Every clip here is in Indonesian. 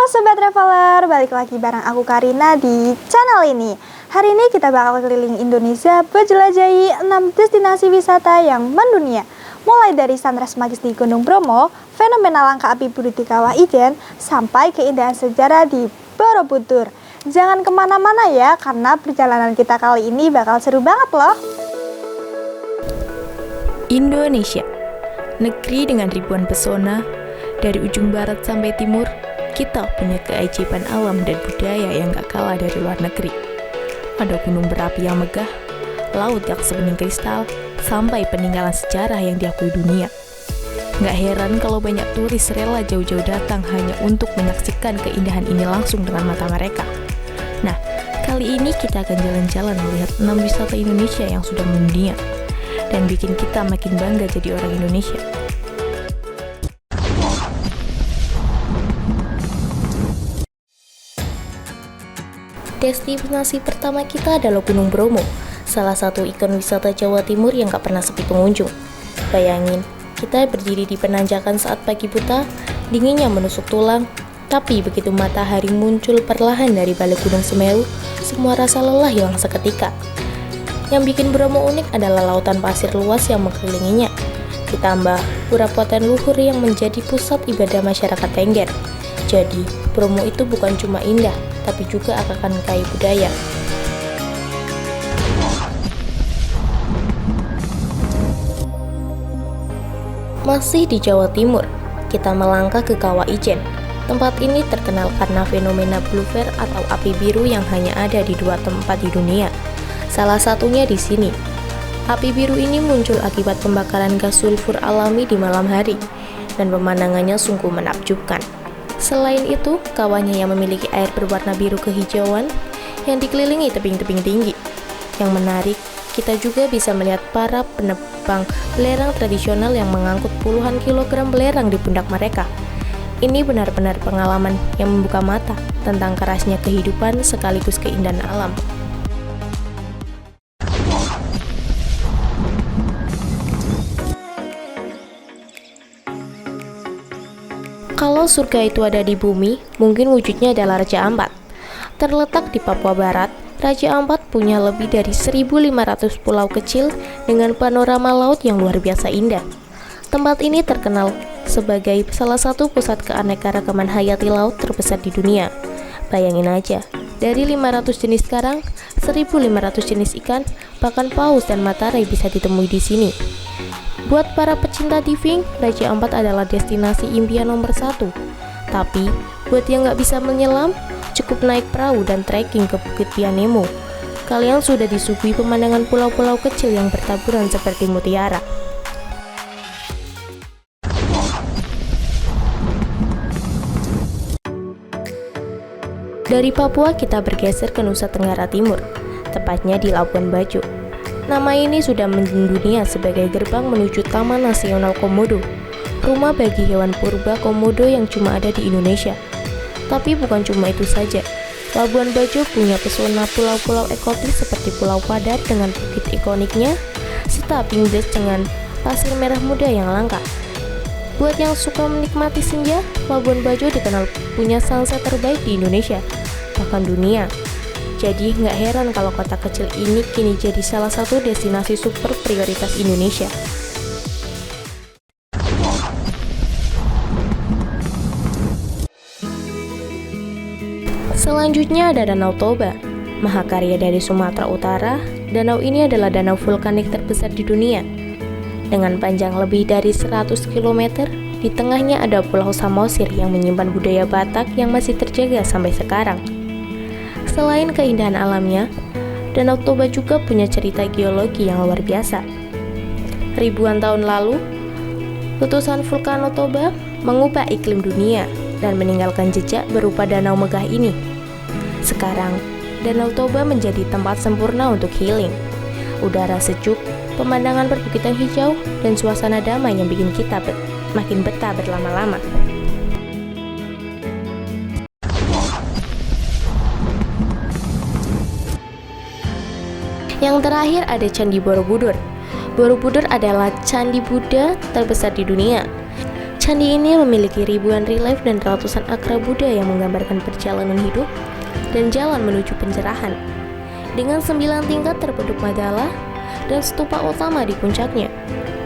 Sobat Traveler, balik lagi bareng aku Karina di channel ini. Hari ini kita bakal keliling Indonesia menjelajahi 6 destinasi wisata yang mendunia. Mulai dari Sunrise Magis di Gunung Bromo, fenomena langka api buru di Kawah Ijen, sampai keindahan sejarah di Borobudur. Jangan kemana-mana ya, karena perjalanan kita kali ini bakal seru banget loh. Indonesia, negeri dengan ribuan pesona, dari ujung barat sampai timur, kita punya keajaiban alam dan budaya yang gak kalah dari luar negeri. Ada gunung berapi yang megah, laut yang sebening kristal, sampai peninggalan sejarah yang diakui dunia. Gak heran kalau banyak turis rela jauh-jauh datang hanya untuk menyaksikan keindahan ini langsung dengan mata mereka. Nah, kali ini kita akan jalan-jalan melihat 6 wisata Indonesia yang sudah mendunia, dan bikin kita makin bangga jadi orang Indonesia. Destinasi pertama kita adalah Gunung Bromo, salah satu ikon wisata Jawa Timur yang gak pernah sepi pengunjung. Bayangin, kita berdiri di penanjakan saat pagi buta, dinginnya menusuk tulang, tapi begitu matahari muncul perlahan dari balik Gunung Semeru, semua rasa lelah hilang seketika. Yang bikin Bromo unik adalah lautan pasir luas yang mengelilinginya, ditambah pura-poten luhur yang menjadi pusat ibadah masyarakat Tengger. Jadi, Bromo itu bukan cuma indah, tapi juga akan kaya budaya. Masih di Jawa Timur, kita melangkah ke Kawah Ijen. Tempat ini terkenal karena fenomena blue flare atau api biru yang hanya ada di 2 tempat di dunia. Salah satunya di sini. Api biru ini muncul akibat pembakaran gas sulfur alami di malam hari, dan pemandangannya sungguh menakjubkan. Selain itu, kawahnya yang memiliki air berwarna biru kehijauan yang dikelilingi tebing-tebing tinggi. Yang menarik, kita juga bisa melihat para penebang belerang tradisional yang mengangkut puluhan kilogram belerang di pundak mereka. Ini benar-benar pengalaman yang membuka mata tentang kerasnya kehidupan sekaligus keindahan alam. Kalau surga itu ada di bumi, mungkin wujudnya adalah Raja Ampat. Terletak di Papua Barat, Raja Ampat punya lebih dari 1.500 pulau kecil dengan panorama laut yang luar biasa indah. Tempat ini terkenal sebagai salah satu pusat keanekaragaman hayati laut terbesar di dunia. Bayangin aja, dari 500 jenis karang, 1.500 jenis ikan, bahkan paus dan matarai bisa ditemui di sini. Buat para pecinta diving, Raja Ampat adalah destinasi impian nomor 1. Tapi, buat yang nggak bisa menyelam, cukup naik perahu dan trekking ke Bukit Pianemo. Kalian sudah disuguhi pemandangan pulau-pulau kecil yang bertaburan seperti mutiara. Dari Papua kita bergeser ke Nusa Tenggara Timur, tepatnya di Labuan Bajo. Nama ini sudah mendunia sebagai gerbang menuju Taman Nasional Komodo, rumah bagi hewan purba komodo yang cuma ada di Indonesia. Tapi bukan cuma itu saja, Labuan Bajo punya pesona pulau-pulau eksotis seperti Pulau Padar dengan bukit ikoniknya, serta Pink Beach dengan pasir merah muda yang langka. Buat yang suka menikmati senja, Labuan Bajo dikenal punya sunset terbaik di Indonesia, bahkan dunia. Jadi nggak heran kalau kota kecil ini kini jadi salah satu destinasi super prioritas Indonesia. Selanjutnya ada Danau Toba, mahakarya dari Sumatera Utara. Danau ini adalah danau vulkanik terbesar di dunia. Dengan panjang lebih dari 100 km, di tengahnya ada Pulau Samosir yang menyimpan budaya Batak yang masih terjaga sampai sekarang. Selain keindahan alamnya, Danau Toba juga punya cerita geologi yang luar biasa. Ribuan tahun lalu, letusan vulkan Toba mengubah iklim dunia dan meninggalkan jejak berupa danau megah ini. Sekarang, Danau Toba menjadi tempat sempurna untuk healing. Udara sejuk, pemandangan perbukitan hijau, dan suasana damai yang bikin kita makin betah berlama-lama. Yang terakhir ada Candi Borobudur. Borobudur adalah candi Buddha terbesar di dunia. Candi ini memiliki ribuan relief dan ratusan akra Buddha yang menggambarkan perjalanan hidup dan jalan menuju pencerahan. Dengan 9 tingkat terbentuk mandala dan stupa utama di puncaknya,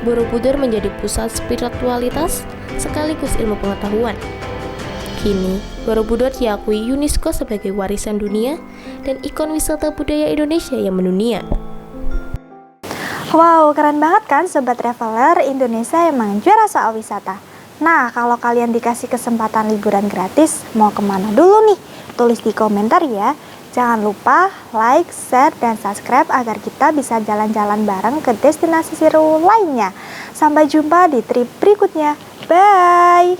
Borobudur menjadi pusat spiritualitas sekaligus ilmu pengetahuan. Kini, Borobudur diakui UNESCO sebagai warisan dunia dan ikon wisata budaya Indonesia yang mendunia. Wow, keren banget kan Sobat Traveler, Indonesia emang juara soal wisata. Nah, kalau kalian dikasih kesempatan liburan gratis, mau kemana dulu nih? Tulis di komentar ya. Jangan lupa like, share, dan subscribe agar kita bisa jalan-jalan bareng ke destinasi seru lainnya. Sampai jumpa di trip berikutnya. Bye!